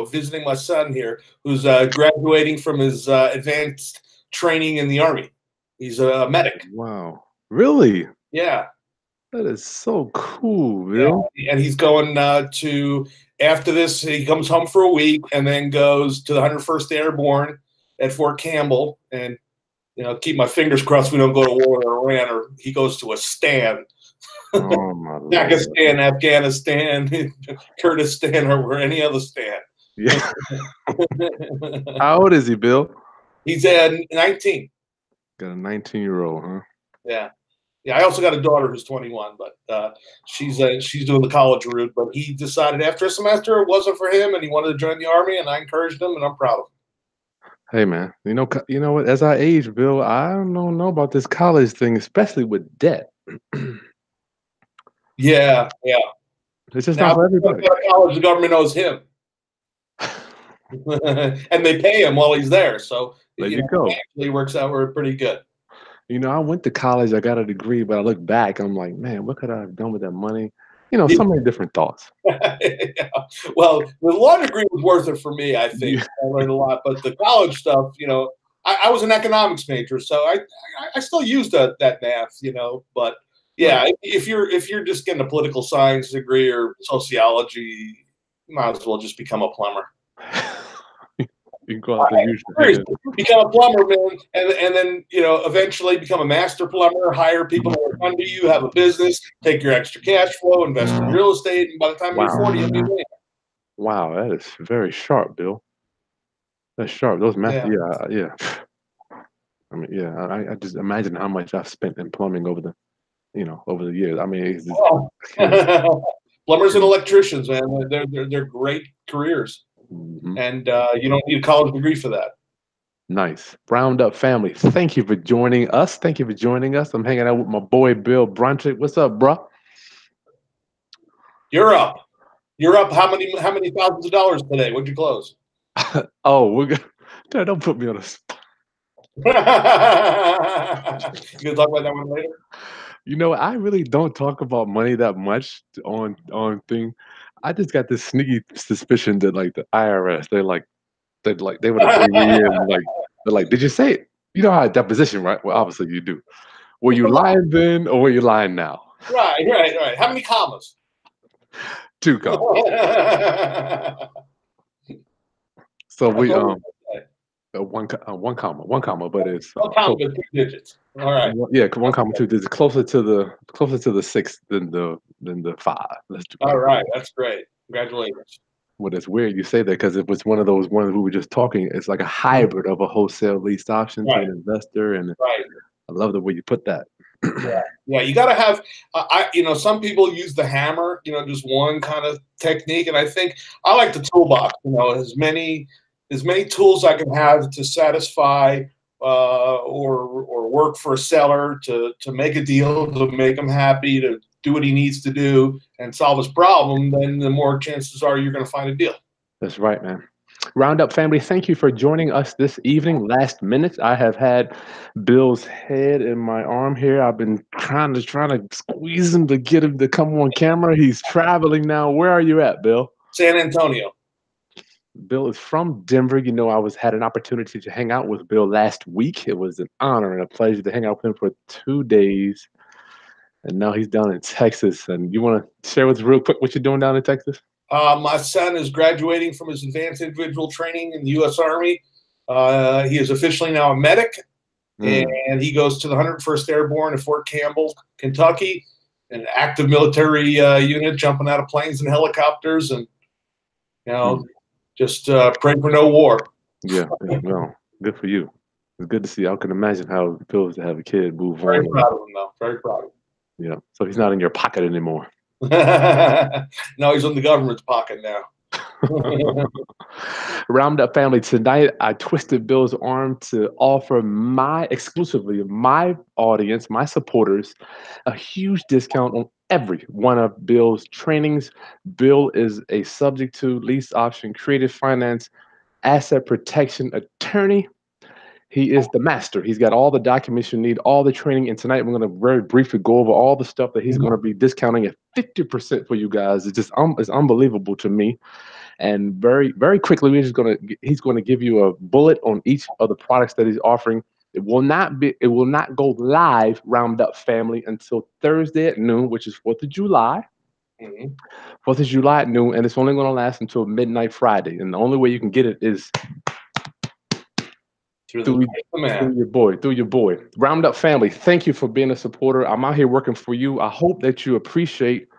visiting my son here, who's graduating from his advanced training in the Army. He's a medic. Wow. Really? Yeah, That is so cool, yeah, Bill. and he's going to after this. He comes home for a week and then goes to the 101st Airborne at Fort Campbell. And keep my fingers crossed we don't go to war in Iran, or he goes to a stand. Oh my Lord. Pakistan, Afghanistan, Kurdistan, or any other stand. Yeah. How old is he, Bill? He's 19. Got a 19-year-old, huh? Yeah. Yeah, I also got a daughter who's 21, but she's doing the college route. But he decided after a semester it wasn't for him, and he wanted to join the Army, and I encouraged him, and I'm proud of him. Hey man, you know what? As I age, Bill, I don't know about this college thing, especially with debt. Yeah. It's just Now, not for everybody. college, the government owes him, and they pay him while he's there. So There you go. It actually works out pretty good. I went to college, I got a degree, but I look back, I'm like, man, what could I have done with that money? So many different thoughts. Yeah. Well, the law degree was worth it for me, I think. Yeah. I learned a lot, but the college stuff, I was an economics major, so I still used that math, but yeah, Right. if you're just getting a political science degree or sociology, you might as well just become a plumber. You can go out there, use your hands. Become a plumber, man, and then eventually become a master plumber. Hire people to work under you. Have a business. Take your extra cash flow. Invest in real estate, and by the time you're 40, you'll be a millionaire. Wow, that is very sharp, Bill. That's sharp. Those math, yeah. I mean, yeah. I just imagine how much I've spent in plumbing over the years. I mean, it's just, plumbers and electricians, man, they're great careers. And you don't need a college degree for that. Nice. Roundup family, thank you for joining us. I'm hanging out with my boy Bill Bronchick. What's up, bro? You're up. How many thousands of dollars today? What'd you close? Oh, we're good. Don't put me on a spot. You gonna talk about that one later? I really don't talk about money that much on thing. I just got this sneaky suspicion that like the IRS, they would have bring me in they're like, did you say it? You know how a deposition, right? Well, obviously you do. Were you lying then or were you lying now? Right. How many commas? 2 commas. So we one comma, but it's 2 digits. All right. Yeah, 1 comma 2 digits, closer to the 6 than the 5. Let's do All right, that's great. Congratulations. Well, it's weird you say that because it was one of those ones we were just talking. It's like a hybrid of a wholesale leased option to an investor, and I love the way you put that. Yeah, you got to have. Some people use the hammer. Just one kind of technique, and I think I like the toolbox. As many tools I can have to satisfy or work for a seller to make a deal, to make him happy, to do what he needs to do and solve his problem, then the more chances are you're going to find a deal. That's right, man. Roundup family, thank you for joining us this evening. Last minute, I have had Bill's head in my arm here. I've been trying to squeeze him to get him to come on camera. He's traveling now. Where are you at, Bill? San Antonio. Bill is from Denver. I had an opportunity to hang out with Bill last week. It was an honor and a pleasure to hang out with him for 2 days. And now he's down in Texas. And you want to share with us real quick what you're doing down in Texas? My son is graduating from his advanced individual training in the U.S. Army. He is officially now a medic, and he goes to the 101st Airborne at Fort Campbell, Kentucky, an active military unit jumping out of planes and helicopters, and just pray for no war. Yeah, well, good for you. It's good to see. I can imagine how it feels to have a kid move on. Very proud of him, though. Very proud of him. Yeah, so he's not in your pocket anymore. No, he's in the government's pocket now. Roundup family, tonight I twisted Bill's arm to offer exclusively my audience, my supporters, a huge discount on every one of Bill's trainings. Bill is a subject to lease option, creative finance, asset protection attorney. He is the master. He's got all the documents you need, all the training. And tonight we're going to very briefly go over all the stuff that he's going to be discounting at 50% for you guys. It's just it's unbelievable to me. And very, very quickly, he's going to give you a bullet on each of the products that he's offering. It will not go live, Roundup family, until Thursday at noon, which is 4th of July. Mhm. 4th of July at noon, and it's only going to last until midnight Friday. And the only way you can get it is through your boy. Roundup family, thank you for being a supporter. I'm out here working for you. I hope that you appreciate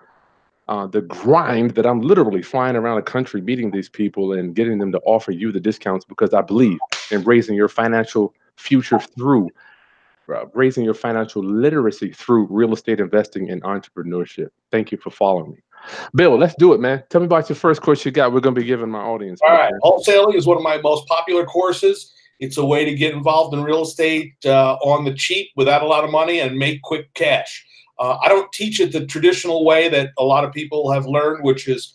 the grind that I'm literally flying around the country meeting these people and getting them to offer you the discounts, because I believe in raising your financial future through raising your financial literacy through real estate investing and entrepreneurship. Thank you for following me. Bill, let's do it, man. Tell me about your first course you got. We're going to be giving my audience. All right. Wholesaling is one of my most popular courses. It's a way to get involved in real estate on the cheap without a lot of money and make quick cash. I don't teach it the traditional way that a lot of people have learned, which is,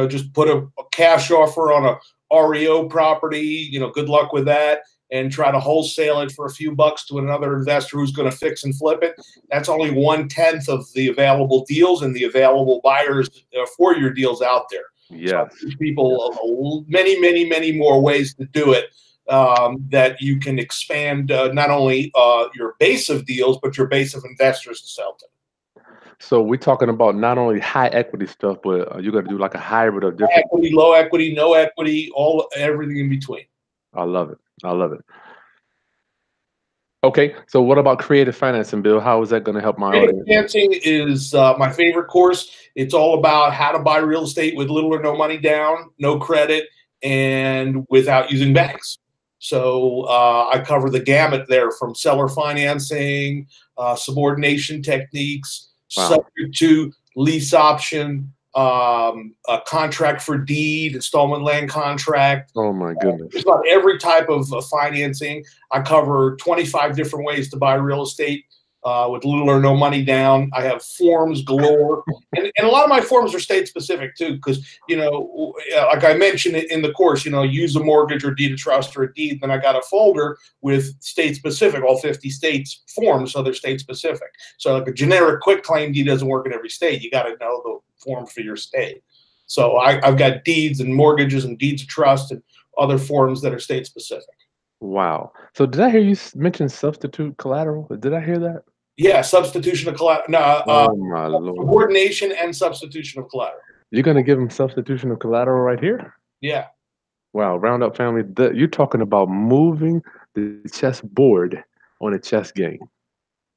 just put a cash offer on a REO property, good luck with that, and try to wholesale it for a few bucks to another investor who's going to fix and flip it. That's only 1/10 of the available deals and the available buyers for your deals out there. Yes. So I teach people many, many, many more ways to do it, that you can expand not only your base of deals, but your base of investors to sell to. So we're talking about not only high equity stuff, but you got to do like a hybrid of different high equity, low equity, no equity, everything in between. I love it. I love it. Okay, so what about creative financing, Bill? How is that going to help my audience? Financing is my favorite course. It's all about how to buy real estate with little or no money down, no credit, and without using banks. So I cover the gamut there, from seller financing, subordination techniques, subject to lease option, a contract for deed, installment land contract. Oh my goodness. Just about every type of financing. I cover 25 different ways to buy real estate with little or no money down. I have forms galore. And a lot of my forms are state specific too, because, like I mentioned in the course, use a mortgage or deed of trust or a deed. Then I got a folder with state specific, all 50 states forms, so they're state specific. So like a generic quick claim deed doesn't work in every state. You got to know the form for your state. So I've got deeds and mortgages and deeds of trust and other forms that are state specific. Wow. So did I hear you mention substitute collateral? Did I hear that? Yeah, substitution of collateral. No, oh my Lord. Subordination and substitution of collateral. You're going to give them substitution of collateral right here? Yeah. Wow, Roundup family, you're talking about moving the chessboard on a chess game.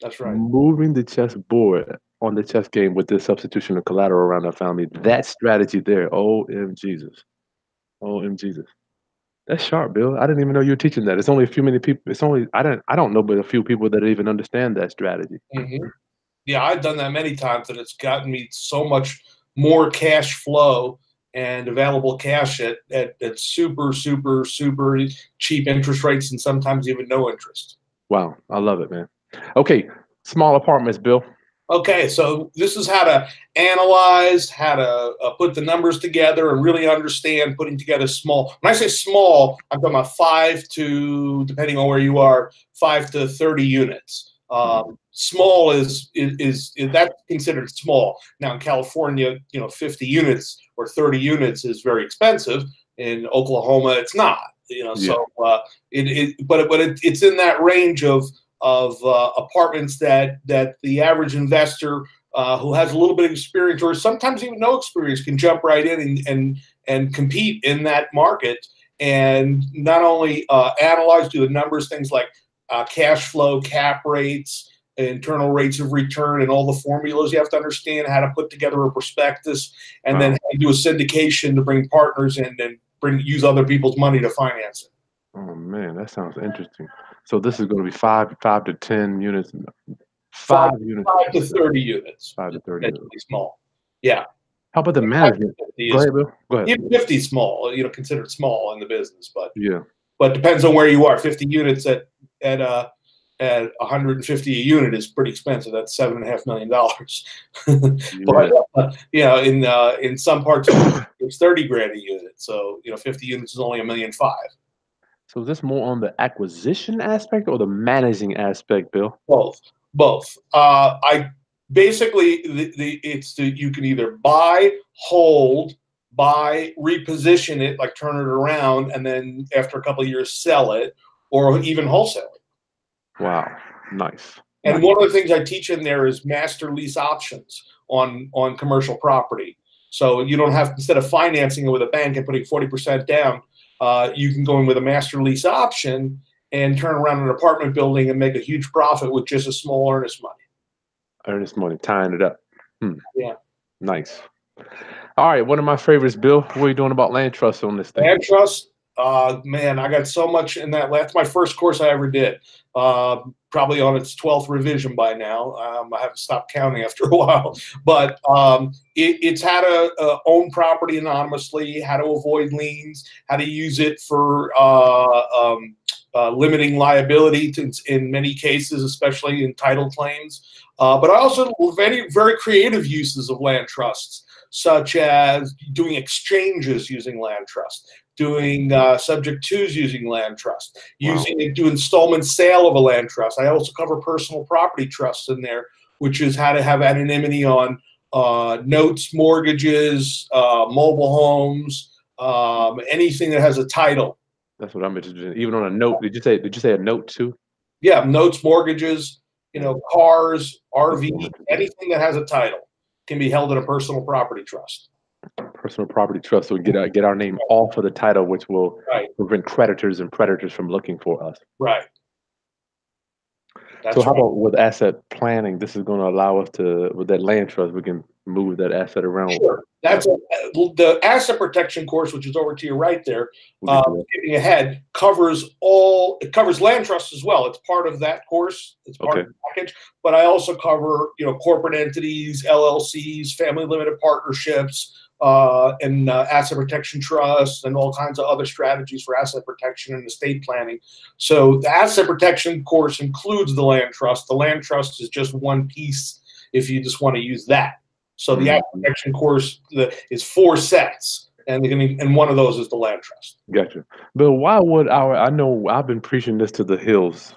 That's right. Moving the chessboard on the chess game with this substitution of collateral, Roundup family. That strategy there, OM Jesus. OM Jesus. That's sharp, Bill. I didn't even know you were teaching that. It's only a few many people. I don't know but a few people that even understand that strategy. Mm-hmm. Yeah, I've done that many times, and it's gotten me so much more cash flow and available cash at super, super, super cheap interest rates, and sometimes even no interest. Wow, I love it, man. Okay, small apartments, Bill. Okay, so this is how to analyze, how to put the numbers together and really understand putting together small. When I say small, I'm talking about 5 to, depending on where you are, 5 to 30 units. Small is that's considered small. Now in California, 50 units or 30 units is very expensive. In Oklahoma, it's not. So it's in that range of apartments that the average investor who has a little bit of experience or sometimes even no experience can jump right in and compete in that market, and not only analyze, do the numbers, things like cash flow, cap rates, internal rates of return, and all the formulas you have to understand, how to put together a prospectus, and then how to do a syndication to bring partners in and use other people's money to finance it. Oh man, that sounds interesting. So this is going to be 5 to 10 units. 5 units. 5 to 30 units. 5 to 30 units. Small. Yeah. How about the management? Go ahead, Bill. Go ahead. Even 50 small, considered small in the business, but yeah. But depends on where you are. 50 units at 150 a unit is pretty expensive. That's $7.5 million. But in some parts it's 30 grand a unit. So 50 units is only $1.5 million. So is this more on the acquisition aspect or the managing aspect, Bill? Both. I basically you can either buy, hold, buy, reposition it, like turn it around, and then after a couple of years sell it, or even wholesale it. Wow. Nice. And Nice. one of the things I teach in there is master lease options on commercial property. So you don't have, instead of financing it with a bank and putting 40% down, you can go in with a master lease option and turn around an apartment building and make a huge profit with just a small earnest money. Earnest money, tying it up. Yeah. Nice. All right. One of my favorites, Bill. What are you doing about land trust on this thing? Land trust, man, I got so much in that. That's my first course I ever did. Probably on its 12th revision by now. I have to stop counting after a while. But it's how to own property anonymously, how to avoid liens, how to use it for limiting liability in many cases, especially in title claims. But I also very, very creative uses of land trusts, such as doing exchanges using land trust, doing subject twos using land trust, do installment sale of a land trust. I also cover personal property trusts in there, which is how to have anonymity on notes, mortgages, mobile homes, anything that has a title. That's what I'm interested in. Even on a note, did you say a note too? Yeah, notes, mortgages, cars, RV, anything that has a title can be held in a personal property trust. Personal property trust, so we get our name off of the title, which will prevent creditors and predators from looking for us. Right. So how about with asset planning? This is going to allow us to, with that land trust, we can move that asset around. Sure. That's the asset protection course, which is over to your right there. Skipping ahead, covers land trusts as well. It's part of that course. It's part of the package. But I also cover corporate entities, LLCs, family limited partnerships, and asset protection trusts, and all kinds of other strategies for asset protection and estate planning. So the asset protection course includes the land trust. The land trust is just one piece if you just want to use that. So the asset protection course is 4 sets, and one of those is the land trust. Gotcha. Bill, why would I know I've been preaching this to the hills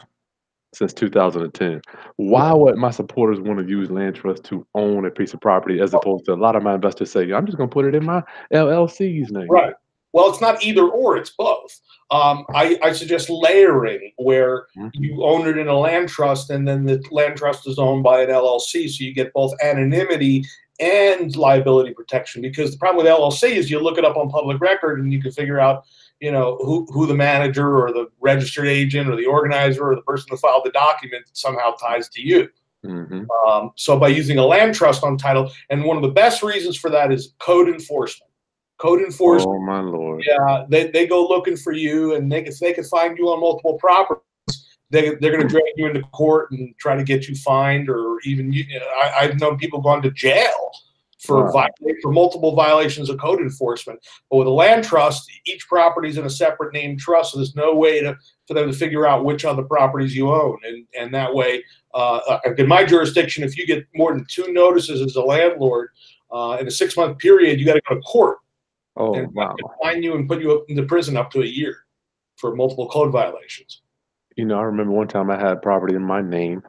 since 2010. Why would my supporters want to use land trust to own a piece of property as opposed to a lot of my investors say, I'm just going to put it in my LLC's name? Right. Well, it's not either or, it's both. I suggest layering, where you own it in a land trust and then the land trust is owned by an LLC, so you get both anonymity and liability protection. Because the problem with LLC is you look it up on public record and you can figure out, who the manager or the registered agent or the organizer or the person who filed the document somehow ties to you. So by using a land trust on title, and one of the best reasons for that is code enforcement. Code enforcement. Oh my Lord! Yeah, they go looking for you, and if they can find you on multiple properties, they're going to drag you into court and try to get you fined, or even I've known people gone to jail for multiple violations of code enforcement. But with a land trust, each property is in a separate named trust, so there's no way for them to figure out which other properties you own, and that way, in my jurisdiction, if you get more than 2 notices as a landlord in a 6-month period, you got to go to court. Oh, and wow. fine you and put you up into prison up to a year for multiple code violations. I remember one time I had property in my name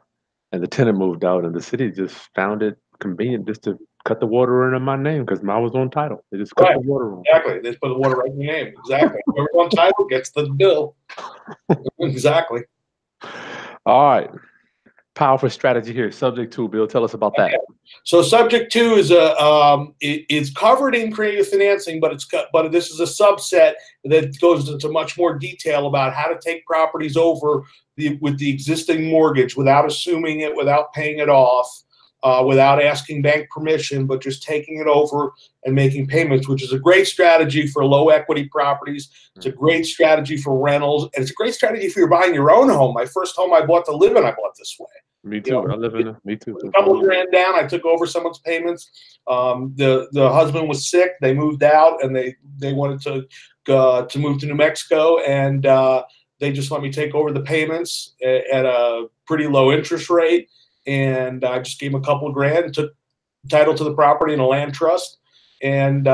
and the tenant moved out and the city just found it convenient just to cut the water in my name because I was on title. They just cut the water on. Exactly. They just put the water right in your name. Exactly. Whoever's on title gets the bill. Exactly. All right. Powerful strategy here. Subject 2, Bill. Tell us about that. So subject 2 is it's covered in creative financing, but this is a subset that goes into much more detail about how to take properties over with the existing mortgage without assuming it, without paying it off, without asking bank permission, but just taking it over and making payments, which is a great strategy for low equity properties. It's a great strategy for rentals, and it's a great strategy if you're buying your own home. My first home I bought to live in, I bought this way. Me too. I live in me too. A couple of grand down, I took over someone's payments. The husband was sick. They moved out, and they wanted to move to New Mexico, and they just let me take over the payments at a pretty low interest rate. And I just gave them a couple of grand and took title to the property in a land trust, and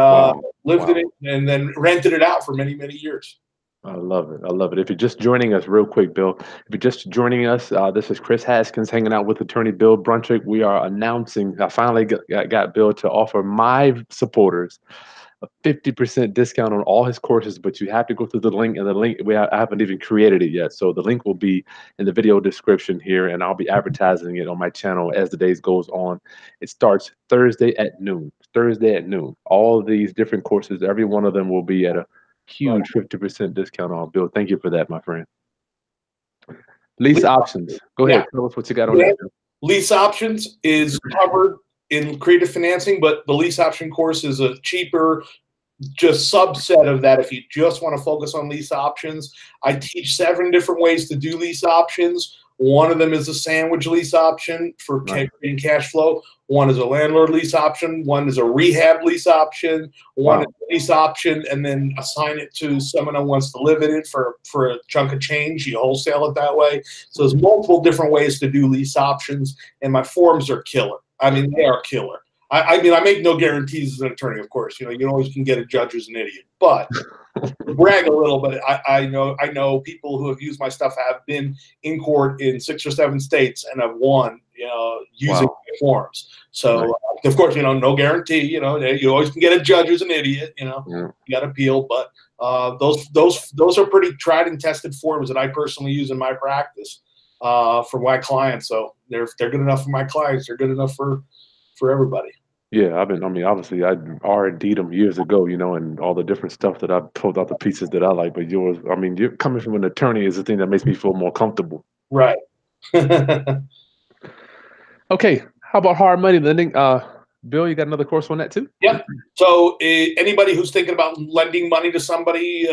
lived in it, and then rented it out for many, many years. I love it. I love it. If you're just joining us real quick, Bill, if you're just joining us, this is Chris Haskins hanging out with Attorney Bill Bronchick. We are announcing, I finally got Bill to offer my supporters a 50% discount on all his courses, but you have to go through the link, and the link, I haven't even created it yet. So the link will be in the video description here, and I'll be advertising it on my channel as the days goes on. It starts Thursday at noon. Thursday at noon. All of these different courses, every one of them will be at a huge 50% discount on. Bill, thank you for that, my friend. Lease options. Go ahead. Tell us what you got on that. Lease options is covered in creative financing, but the lease option course is a cheaper, just subset of that. If you just want to focus on lease options, I teach 7 different ways to do lease options. One of them is a sandwich lease option for creating cash flow. One is a landlord lease option. One is a rehab lease option. One is a lease option, and then assign it to someone who wants to live in it for a chunk of change. You wholesale it that way. So there's multiple different ways to do lease options, and my forms are killer. I mean, they are killer. I mean, I make no guarantees as an attorney, of course. You know, you always can get a judge who's an idiot. But to brag a little bit, I know people who have used my stuff have been in court in 6 or 7 states and have won, using my forms. So, of course, no guarantee. You always can get a judge who's an idiot. You got to appeal. But those are pretty tried and tested forms that I personally use in my practice for my clients. So they're good enough for my clients. They're good enough for everybody. Yeah, obviously I R&D'd them years ago, and all the different stuff that I pulled out the pieces that I like. But yours, you're coming from an attorney is the thing that makes me feel more comfortable. Right. Okay. How about hard money lending? Bill, you got another course on that too? Yep. So anybody who's thinking about lending money to somebody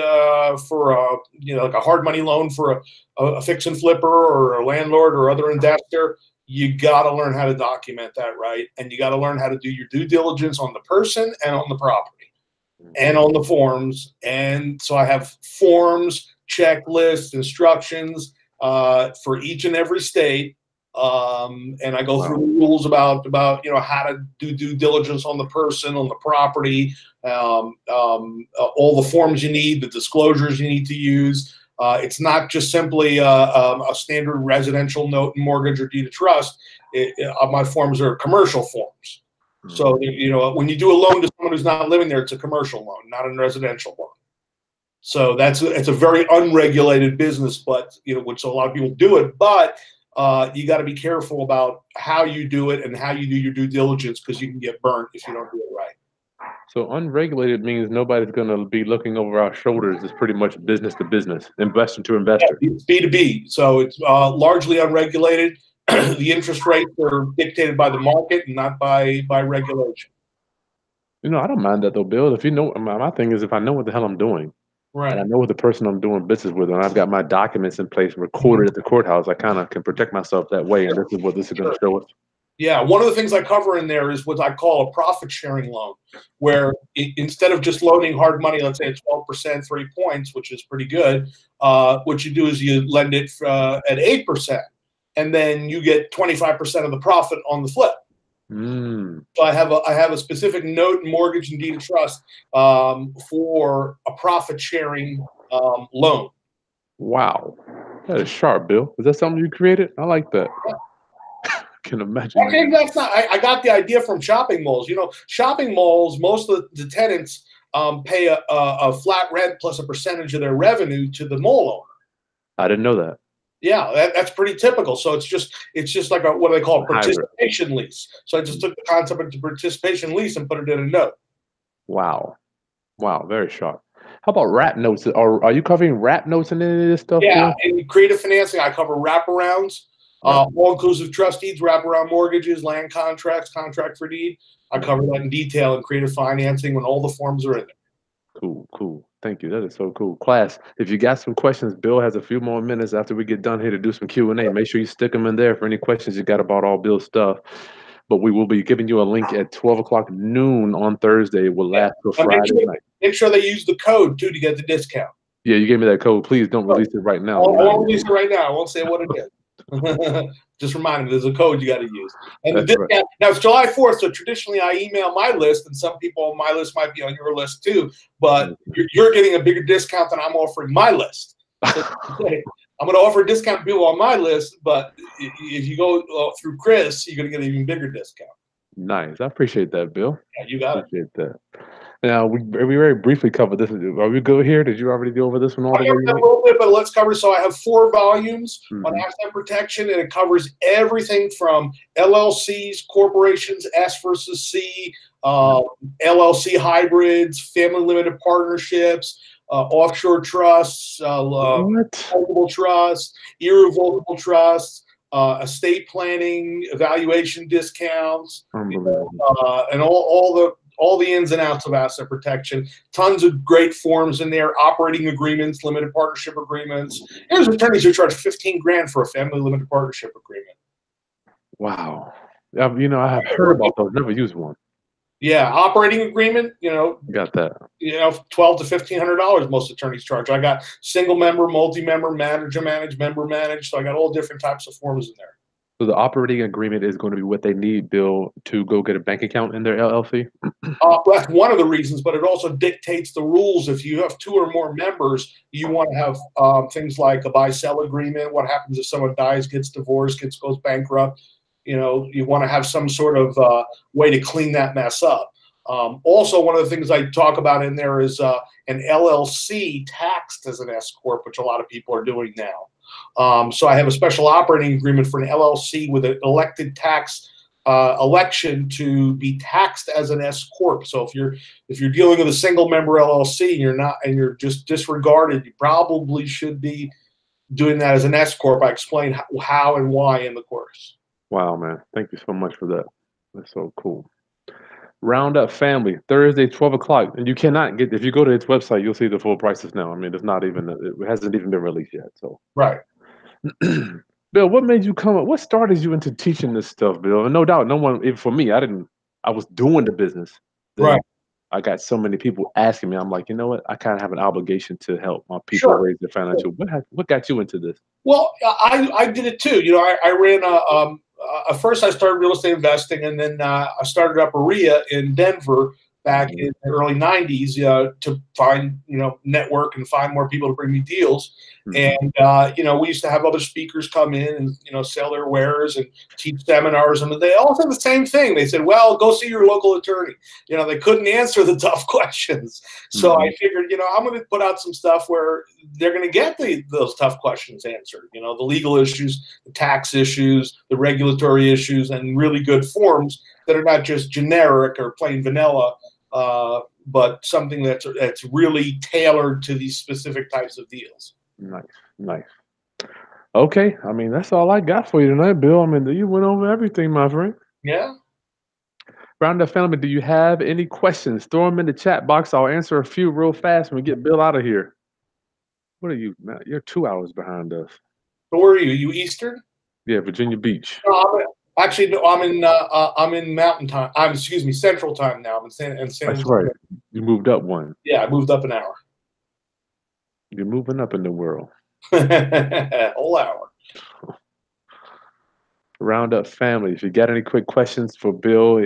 for like a hard money loan for a fix and flipper or a landlord or other investor, you got to learn how to document that right. And you got to learn how to do your due diligence on the person and on the property and on the forms. And so I have forms, checklists, instructions for each and every state. And I go through rules about how to do due diligence on the person, on the property, all the forms you need, the disclosures you need to use. It's not just simply a standard residential note, mortgage, or deed of trust. My forms are commercial forms. So, when you do a loan to someone who's not living there, it's a commercial loan, not a residential loan. So it's a very unregulated business, but which a lot of people do it. But you got to be careful about how you do it and how you do your due diligence, because you can get burnt if you don't do it right. So unregulated means nobody's going to be looking over our shoulders. It's pretty much business to business, investor to investor. Yeah, it's B2B. So it's largely unregulated. The interest rates are dictated by the market and not by regulation. I don't mind that though, Bill. If my thing is if I know what the hell I'm doing, right, and I know what the person I'm doing business with, and I've got my documents in place recorded at the courthouse, I kind of can protect myself that way. And this is what this is going to show us. Yeah, one of the things I cover in there is what I call a profit-sharing loan, where instead of just loaning hard money, let's say at 12%, 3 points, which is pretty good, what you do is you lend it at 8%, and then you get 25% of the profit on the flip. So I have a specific note, mortgage, and deed of trust for a profit-sharing loan. Wow, that is sharp, Bill. Is that something you created? I like that. Yeah. Can imagine. Okay, that's not. I got the idea from shopping malls. Shopping malls, most of the tenants pay a flat rent plus a percentage of their revenue to the mall owner. I didn't know that. Yeah, that's pretty typical. So it's just like what do they call a participation lease. So I just took the concept of the participation lease and put it in a note. Wow, very sharp. How about wrap notes? Are you covering wrap notes and any of this stuff? Yeah, in creative financing, I cover wraparounds. All-inclusive trust deeds, wraparound mortgages, land contracts, contract for deed. I cover that in detail in creative financing when all the forms are in there. Cool. Thank you. That is so cool. Class, if you got some questions, Bill has a few more minutes after we get done here to do some Q&A. Make sure you stick them in there for any questions you got about all Bill's stuff. But we will be giving you a link at 12 o'clock noon on Thursday. It will last till Friday night. Make sure they use the code, too, to get the discount. Yeah, you gave me that code. Please don't release it right now. I won't release it right now. I won't say what it is. Just remind me, there's a code you got to use. And the discount, right. Now it's July 4th, so traditionally I email my list, and some people on my list might be on your list too, but you're getting a bigger discount than I'm offering my list. So, I'm going to offer a discount to people on my list, but if you go through Chris, you're going to get an even bigger discount. Nice. I appreciate that, Bill. Yeah, you got it. Appreciate that. Now, we very briefly covered this. Are we good here? Did you already go over this one all I the covered way? that a little bit, but let's cover. So I have 4 volumes on Mm-hmm. asset protection, and it covers everything from LLCs, corporations, S versus C, LLC hybrids, family limited partnerships, offshore trusts, What? revocable trusts, irrevocable trusts, estate planning, evaluation discounts, Unbelievable. and all the ins and outs of asset protection. Tons of great forms in there, operating agreements, limited partnership agreements. There's attorneys who charge 15 grand for a family limited partnership agreement. Wow. I have heard about those. Never used one. Yeah, operating agreement, Got that. $1,200 to $1,500 most attorneys charge. I got single member, multi-member, manager managed, member managed. So I got all different types of forms in there. So the operating agreement is going to be what they need, Bill, to go get a bank account in their LLC? That's one of the reasons, but it also dictates the rules. If you have 2 or more members, you want to have things like a buy-sell agreement. What happens if someone dies, gets divorced, goes bankrupt? You want to have some sort of way to clean that mess up. Also, one of the things I talk about in there is an LLC taxed as an S corp, which a lot of people are doing now. So I have a special operating agreement for an LLC with an elected tax election to be taxed as an S corp. So if you're dealing with a single member LLC and you're just disregarded, you probably should be doing that as an S corp. I explain how and why in the course. Wow, man. Thank you so much for that. That's so cool. Roundup Family, Thursday, 12 o'clock. And you cannot if you go to its website, you'll see the full prices now. I mean, it hasn't even been released yet. So, Right. Bill, what started you into teaching this stuff, Bill? And no doubt, even for me, I was doing the business. Then Right. I got so many people asking me. I'm like, you know what? I kind of have an obligation to help my people Sure. raise their financial. What got you into this? Well, I did it too. I ran first I started real estate investing, and then I started up a RIA in Denver back in the early 90s to find, network and find more people to bring me deals. And, we used to have other speakers come in and, sell their wares and teach seminars. And they all said the same thing. They said, well, go see your local attorney. They couldn't answer the tough questions. So I figured, I'm going to put out some stuff where they're going to get those tough questions answered. The legal issues, the tax issues, the regulatory issues, and really good forms that are not just generic or plain vanilla, but something that's really tailored to these specific types of deals. Nice. Okay, I mean, that's all I got for you tonight, Bill. I mean, you went over everything, my friend. Yeah. Roundup Family, do you have any questions? Throw them in the chat box. I'll answer a few real fast when we get Bill out of here. What are you, man? You're 2 hours behind us. So where are you? You Eastern? Yeah, Virginia Beach. No, I'm in Mountain Time. Excuse me, Central Time now. I'm in San That's Antonio. right. You moved up one. Yeah, I moved up an hour. You're moving up in the world. Whole hour. Roundup Family, if you got any quick questions for Bill,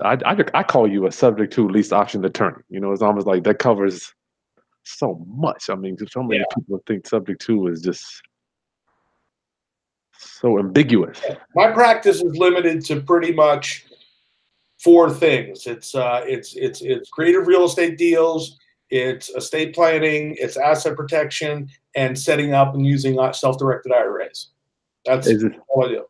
I call you a subject to lease option attorney. It's almost like that covers so much. I mean, so many people think subject to is just so ambiguous. My practice is limited to pretty much 4 things. It's creative real estate deals, it's estate planning, it's asset protection, and setting up and using self-directed IRAs. That's all I do.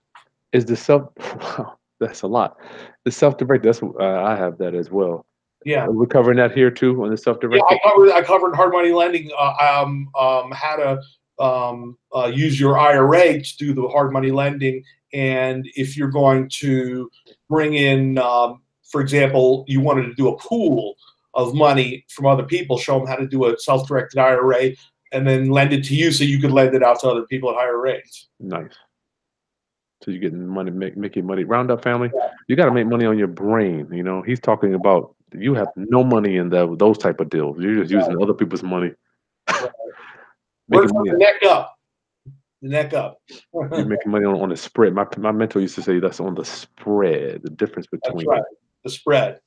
Wow, that's a lot. The self-directed, I have that as well. Yeah. We're covering that here too on the self-directed. Yeah, I covered hard money lending. How to use your IRA to do the hard money lending, and if you're going to bring in, for example, you wanted to do a pool of money from other people, show them how to do a self-directed IRA, and then lend it to you so you could lend it out to other people at higher rates. Nice. So you're getting money, making money. Roundup Family, you got to make money on your brain. He's talking about you have no money in those type of deals. You're just using other people's money. Work from the neck up. The neck up. You're making money on the spread. My mentor used to say that's on the spread, the difference between. That's right. The spread.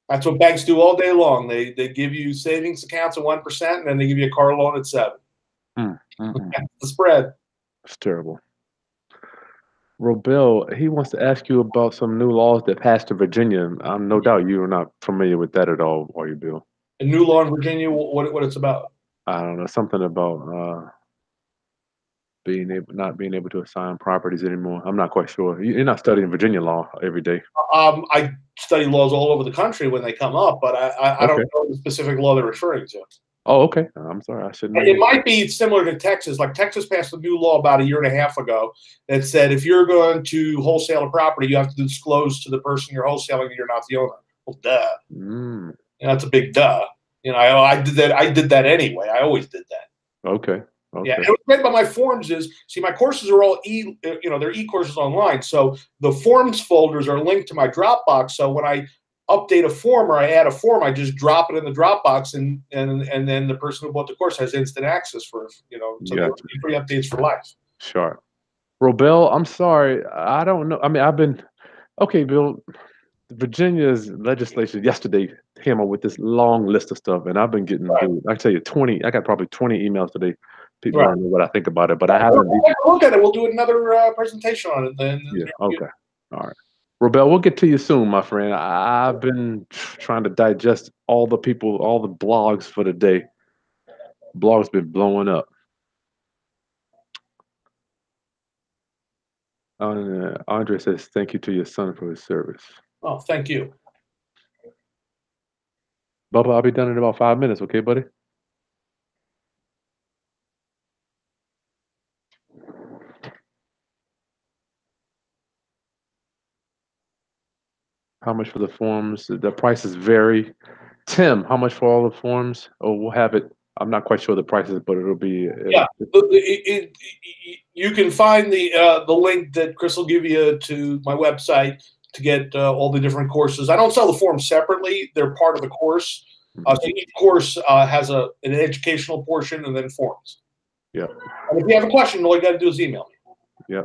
That's what banks do all day long. They give you savings accounts at 1%, and then they give you a car loan at 7%. The spread. It's terrible. Robel, he wants to ask you about some new laws that passed in Virginia. No doubt you are not familiar with that at all, are you, Bill? A new law in Virginia, what it's about? I don't know, something about not being able to assign properties anymore. I'm not quite sure. You're not studying Virginia law every day. I study laws all over the country when they come up, but I don't Okay. know the specific law they're referring to. Oh, okay. I'm sorry. I shouldn't It know. might be similar to Texas. Like Texas passed a new law about a year and a half ago that said if you're going to wholesale a property, you have to disclose to the person you're wholesaling that you're not the owner. Well, duh. Mm, That's a big duh. I did that. I did that anyway. I always did that. okay. Yeah, Okay. and what's great about my forms is, see, my courses are all they're e-courses online. So the forms folders are linked to my Dropbox. So when I update a form or I add a form, I just drop it in the Dropbox, and then the person who bought the course has instant access for so Yeah. free updates for life. Sure. Robel, I'm sorry. I don't know. I mean, okay, Bill. Virginia's legislation yesterday came up with this long list of stuff, and I've been getting, Right. dude, I tell you, 20. I got probably 20 emails today. People Right. don't know what I think about it, but I haven't. We'll take a look at it. We'll do another presentation on it then. Yeah. Okay. All right. Robel, we'll get to you soon, my friend. I've been trying to digest all the people, all the blogs for the day. Blogs been blowing up. Andre says, "Thank you to your son for his service." Oh, thank you. Bubba, I'll be done in about 5 minutes. Okay, buddy? How much for the forms? The prices vary. Tim, how much for all the forms? Oh, we'll have it. I'm not quite sure the prices, but it'll be. Yeah, you can find the link that Chris will give you to my website to get all the different courses. I don't sell the forms separately; they're part of the course. So each course has an educational portion and then forms. Yeah. And if you have a question, all you got to do is email me. Yeah.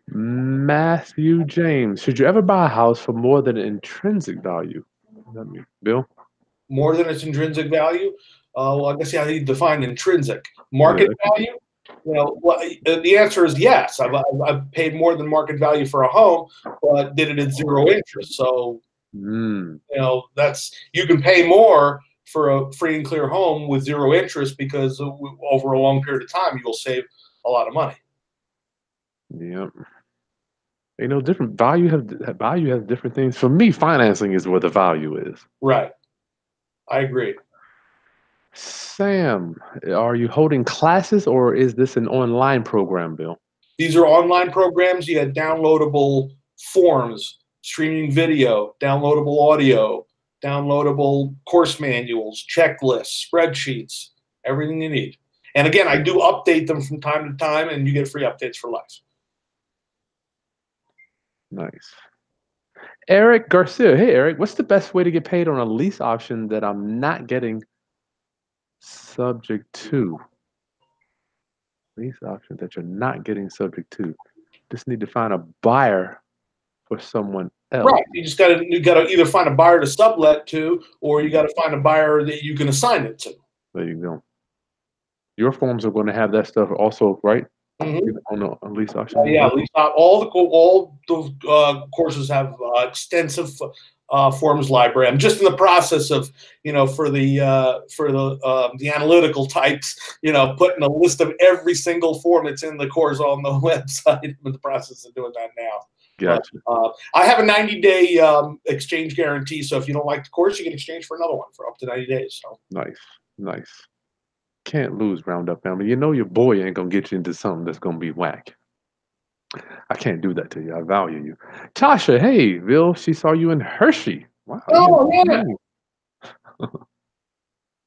Matthew James, should you ever buy a house for more than intrinsic value? Bill? More than its intrinsic value? Well, I guess how you define intrinsic. Market value? Well, the answer is yes. I've paid more than market value for a home, but did it at zero interest. So, you can pay more for a free and clear home with zero interest because over a long period of time, you'll save a lot of money. Yep. Different value has different things. For me, financing is where the value is. Right. I agree. Sam, are you holding classes or is this an online program, Bill? These are online programs. You have downloadable forms, streaming video, downloadable audio, downloadable course manuals, checklists, spreadsheets, everything you need. And again, I do update them from time to time, and you get free updates for life. Nice. Eric Garcia. Hey, Eric, what's the best way to get paid on a lease option that I'm not getting subject to? Lease option that you're not getting subject to. Just need to find a buyer for someone else. Right. You gotta either find a buyer to sublet to, or you gotta find a buyer that you can assign it to. There you go. Your forms are going to have that stuff also, right? Mm-hmm. On a lease auction. Yeah, lease all the courses have extensive forms library. I'm just in the process of, for the analytical types, putting a list of every single form that's in the course on the website. I'm in the process of doing that now. Gotcha. I have a 90-day exchange guarantee, so if you don't like the course, you can exchange for another one for up to 90 days. So nice. Can't lose, Roundup family. Your boy ain't gonna get you into something that's gonna be whack. I can't do that to you. I value you. Tasha, hey, Bill, she saw you in Hershey. Wow. Oh, yeah.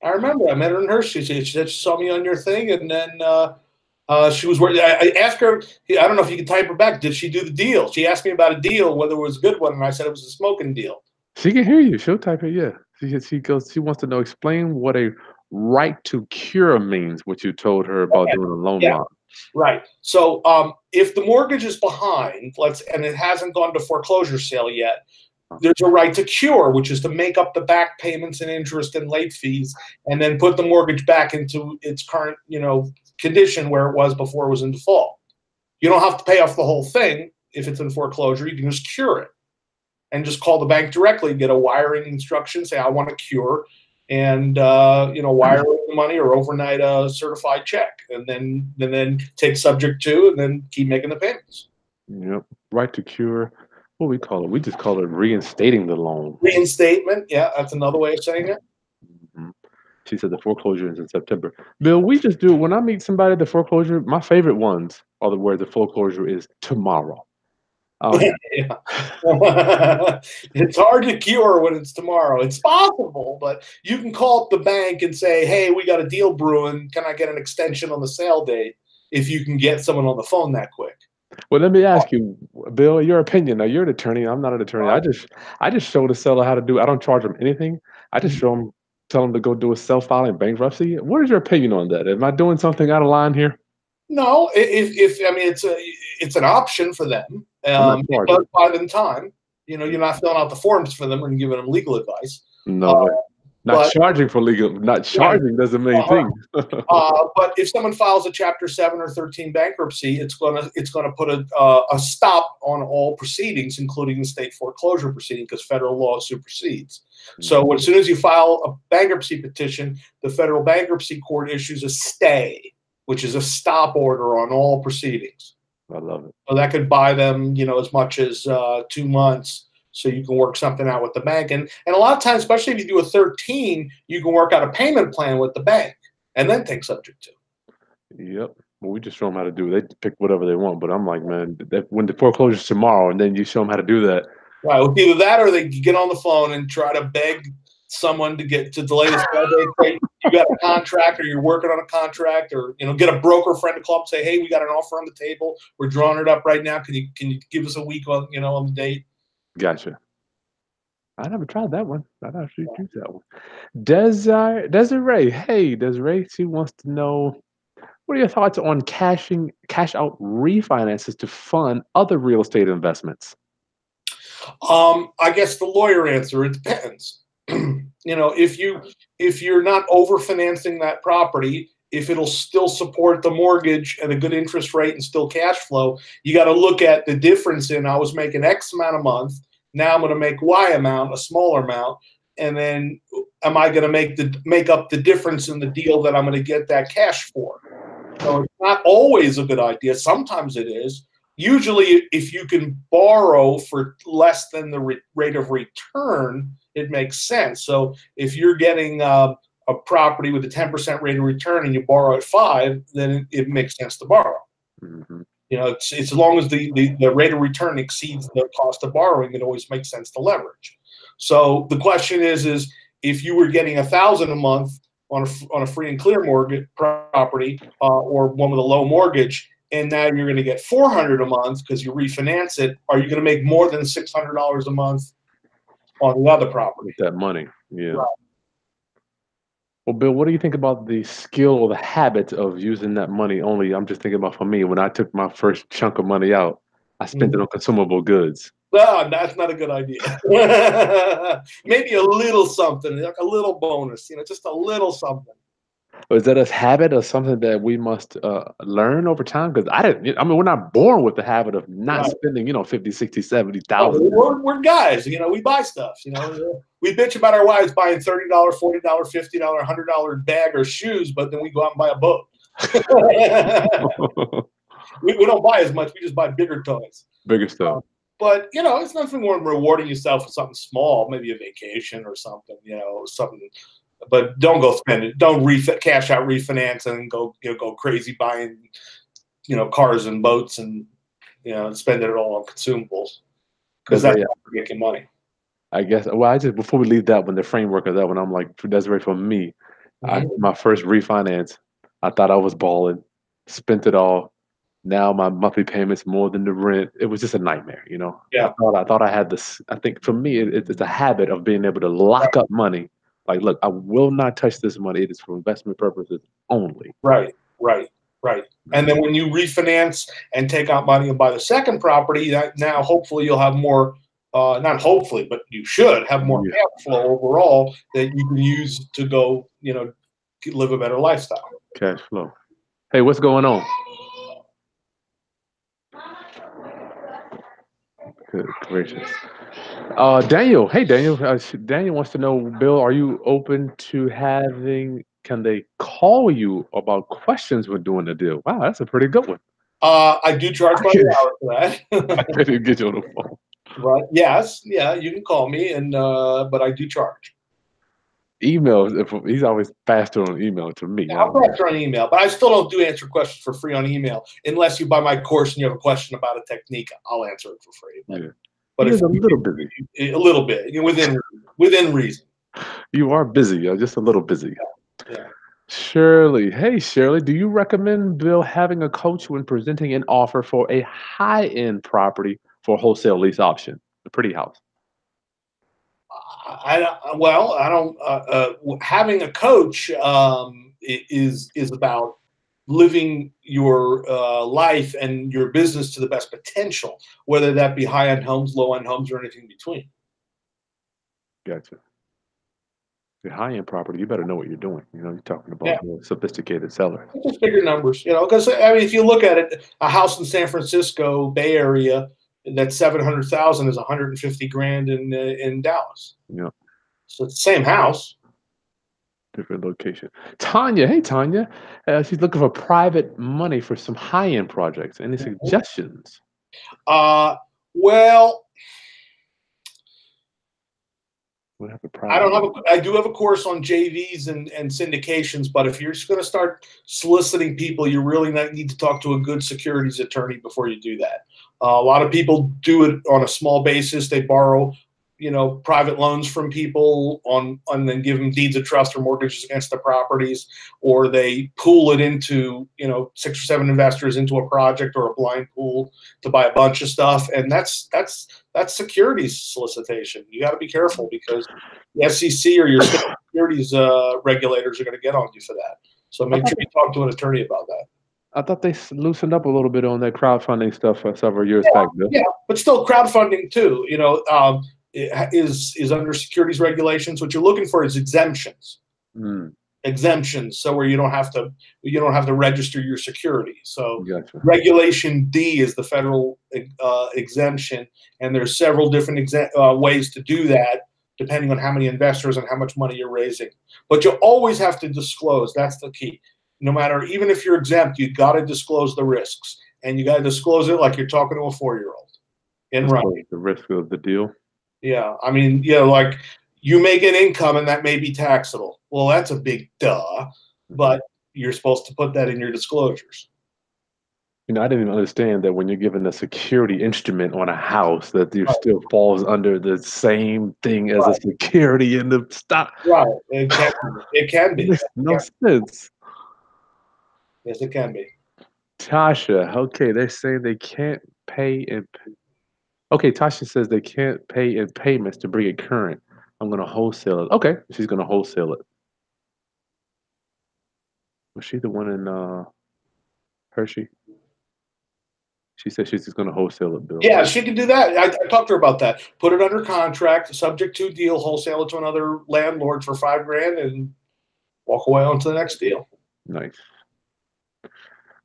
I remember. I met her in Hershey. She said she saw me on your thing, and then she was working. I asked her, I don't know if you can type her back, did she do the deal? She asked me about a deal, whether it was a good one, and I said it was a smoking deal. She can hear you. She'll type it, yeah. She wants to know, explain what a right to cure means, what you told her about doing a loan lock. Right. So if the mortgage is behind, and it hasn't gone to foreclosure sale yet, there's a right to cure, which is to make up the back payments and interest and late fees, and then put the mortgage back into its current, condition where it was before it was in default. You don't have to pay off the whole thing if it's in foreclosure. You can just cure it and just call the bank directly, get a wiring instruction, say, I want to cure, and wire the money or overnight a certified check, and then take subject to, and then keep making the payments. Yep. Right to cure. What we call it? We just call it reinstating the loan. Reinstatement, yeah, that's another way of saying it. Mhm. She said the foreclosure is in September. Bill, we just do when I meet somebody at the foreclosure, my favorite ones are the where the foreclosure is tomorrow. Yeah. It's hard to cure when it's tomorrow. It's possible, but you can call up the bank and say, hey, we got a deal brewing. Can I get an extension on the sale date? If you can get someone on the phone that quick. Well, let me ask you, Bill, your opinion. Now, you're an attorney. I'm not an attorney. I just show the seller how to do. I don't charge them anything. I just show them, tell them to go do a self-filing bankruptcy. What is your opinion on that? Am I doing something out of line here? No, if I mean it's an option for them. I'm not It does charging. buy them time. You're not filling out the forms for them and giving them legal advice. No Uh, way. Not but charging for legal. Not right, charging doesn't mean uh, things. but if someone files a Chapter 7 or 13 bankruptcy, it's gonna put a stop on all proceedings, including the state foreclosure proceeding, because federal law supersedes. So as soon as you file a bankruptcy petition, the federal bankruptcy court issues a stay, which is a stop order on all proceedings. I love it. So that could buy them, as much as 2 months, so you can work something out with the bank. And a lot of times, especially if you do a 13, you can work out a payment plan with the bank and then take subject to. Yep. Well, we just show them how to do it. They pick whatever they want. But I'm like, man, when the foreclosure's tomorrow, and then you show them how to do that. Right. Well, either that or they get on the phone and try to beg someone to delay the sale date. You got a contract, or you're working on a contract, or get a broker friend to call up and say, hey, we got an offer on the table. We're drawing it up right now. Can you give us a week on the date? Gotcha. I never tried that one. I'd actually choose that one. Desiree. Hey, Desiree. She wants to know, what are your thoughts on cash out refinances to fund other real estate investments? I guess the lawyer answer, it depends. If you're not overfinancing that property, if it'll still support the mortgage at a good interest rate and still cash flow, you got to look at the difference in, I was making X amount a month, now I'm going to make Y amount, a smaller amount, and then am I going to make up the difference in the deal that I'm going to get that cash for? So it's not always a good idea. Sometimes it is. Usually, if you can borrow for less than the rate of return, it makes sense. So if you're getting a property with a 10% rate of return and you borrow at 5, then it makes sense to borrow. Mm-hmm. It's as long as the rate of return exceeds the cost of borrowing, it always makes sense to leverage. So the question is if you were getting $1,000 a month on a free and clear mortgage property, or one with a low mortgage, and now you're going to get $400 a month because you refinance it, are you going to make more than $600 a month on the other property? With that money, yeah. Right. Well, Bill, what do you think about the skill or the habit of using that money only? I'm just thinking about, for me, when I took my first chunk of money out, I spent it on consumable goods. No, that's not a good idea. Maybe a little something, like a little bonus, just a little something. Is that a habit or something that we must learn over time? Because we're not born with the habit of not Right. spending, 50, 60, 70,000. We're guys, we buy stuff, we bitch about our wives buying $30, $40, $50, $100 bag or shoes, but then we go out and buy a boat. we don't buy as much, we just buy bigger toys. Bigger stuff. But it's nothing more than rewarding yourself with something small, maybe a vacation or something, something. But don't go spend it. Don't cash out refinance and go crazy buying cars and boats and spend it all on consumables, because that's not making money. I guess. Well, before we leave that one, the framework of that one, I'm like, that's right for me. My first refinance, I thought I was balling, spent it all. Now my monthly payments more than the rent. It was just a nightmare, Yeah. I thought I had this. I think for me, it's a habit of being able to lock up money. Like, look, I will not touch this money. It is for investment purposes only. Right. And then when you refinance and take out money and buy the second property, now hopefully you'll have more. Not hopefully, but you should have more cash flow overall that you can use to go, live a better lifestyle. Cash flow. Hey, what's going on? Good gracious. Daniel, hey Daniel. Daniel wants to know, Bill, are you open to can they call you about questions when doing the deal? Wow, that's a pretty good one. I do charge by the hour for I that. couldn't get you on the phone. But yes, yeah, you can call me, and but I do charge. Email, he's always faster on email to me. Yeah, I'll faster on email, but I still don't do answer questions for free on email unless you buy my course and you have a question about a technique. I'll answer it for free. But He's a little busy. A little bit, within reason. You are busy, just a little busy. Yeah. Shirley, hey Shirley, do you recommend Bill having a coach when presenting an offer for a high-end property for a wholesale lease option, a pretty house? I don't. Having a coach is about living your life and your business to the best potential, whether that be high-end homes, low-end homes, or anything between. Gotcha. The high-end property, you better know what you're doing. You're talking about more sophisticated sellers. Just bigger numbers, because I mean, if you look at it, a house in San Francisco Bay Area that's 700,000 is 150 grand in Dallas. Yeah. So it's the same house. Different location. Tanya, hey Tanya, she's looking for private money for some high-end projects. Any suggestions? Well, I do have a course on JVs and syndications, but if you're just going to start soliciting people, you really need to talk to a good securities attorney before you do that. A lot of people do it on a small basis. They borrow, private loans from people and then give them deeds of trust or mortgages against the properties, or they pool it into, 6 or 7 investors into a project or a blind pool to buy a bunch of stuff. And that's securities solicitation. You got to be careful because the SEC or your state securities regulators are going to get on you for that. So make sure you talk to an attorney about that. I thought they loosened up a little bit on that crowdfunding stuff several years back. Bill. Yeah, but still crowdfunding too, is under securities regulations. What you're looking for is exemptions. Exemptions, so where you don't have to register your security. So Regulation D is the federal exemption, and there's several different ways to do that depending on how many investors and how much money you're raising. But you always have to disclose. That's the key. No matter, even if you're exempt, you got to disclose the risks, and you got to disclose it like you're talking to a 4-year-old in writing. The risk of the deal. Yeah, I mean, like you make an income and that may be taxable. Well, that's a big duh, but you're supposed to put that in your disclosures. I didn't even understand that when you're given a security instrument on a house, that it still falls under the same thing as a security in the stock. Right, it can be. Makes no sense. Yes, it can be. Tasha, okay, they're saying they can't pay in. Okay, Tasha says they can't pay in payments to bring it current. I'm going to wholesale it. Okay, she's going to wholesale it. Was she the one in Hershey? She said she's just going to wholesale it, Bill. Yeah, she can do that. I talked to her about that. Put it under contract, subject to deal, wholesale it to another landlord for $5,000 and walk away on to the next deal. Nice.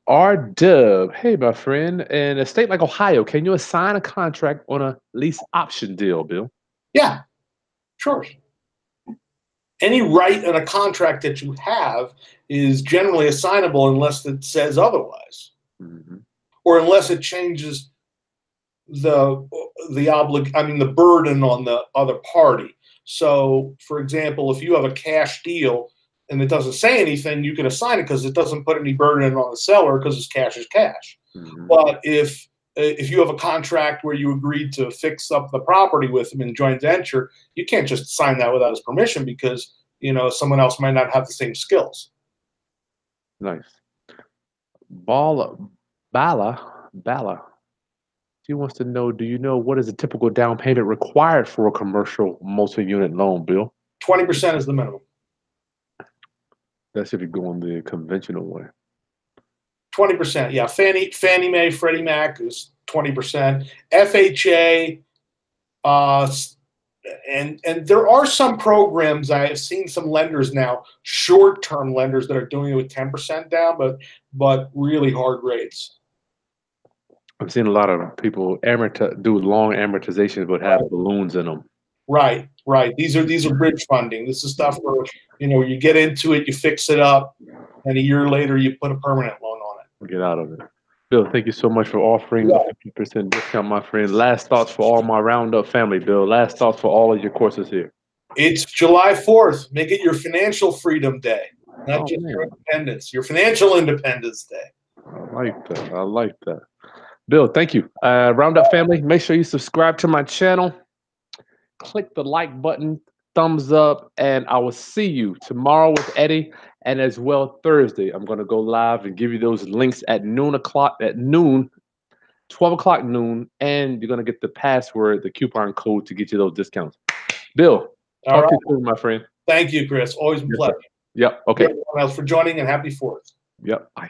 R-Dub, hey, my friend, in a state like Ohio, can you assign a contract on a lease option deal, Bill? Yeah, sure. Any right in a contract that you have is generally assignable unless it says otherwise, or unless it changes the burden on the other party. So, for example, if you have a cash deal and it doesn't say anything, you can assign it because it doesn't put any burden on the seller because it's cash is cash. But if you have a contract where you agreed to fix up the property with him in joint venture, you can't just sign that without his permission because someone else might not have the same skills. Nice. Bala. She wants to know, do you know what is a typical down payment required for a commercial multi-unit loan, Bill? 20% is the minimum. That's if you go on the conventional way. 20%, yeah. Fannie Mae, Freddie Mac is 20%. FHA, and there are some programs. I have seen some lenders now, short-term lenders that are doing it with 10% down, but really hard rates. I'm seeing a lot of people do long amortizations but have balloons in them. Right, right. These are bridge funding. This is stuff where you get into it, you fix it up, and a year later you put a permanent loan on it. Get out of it. Bill, thank you so much for offering a 50% discount, my friend. Last thoughts for all my Roundup family, Bill. Last thoughts for all of your courses here. It's July 4th. Make it your financial freedom day, not just your independence, your financial independence day. I like that. I like that. Bill, thank you. Roundup family, make sure you subscribe to my channel. Click the like button, thumbs up, and I will see you tomorrow with Eddie, and as well Thursday. I'm going to go live and give you those links at noon, 12 o'clock noon, and you're going to get the password, the coupon code to get you those discounts. Bill, talk to you soon, my friend. Thank you, Chris. Always a pleasure. Yep. Okay. Everyone else for joining, and happy 4th. Yep. Bye.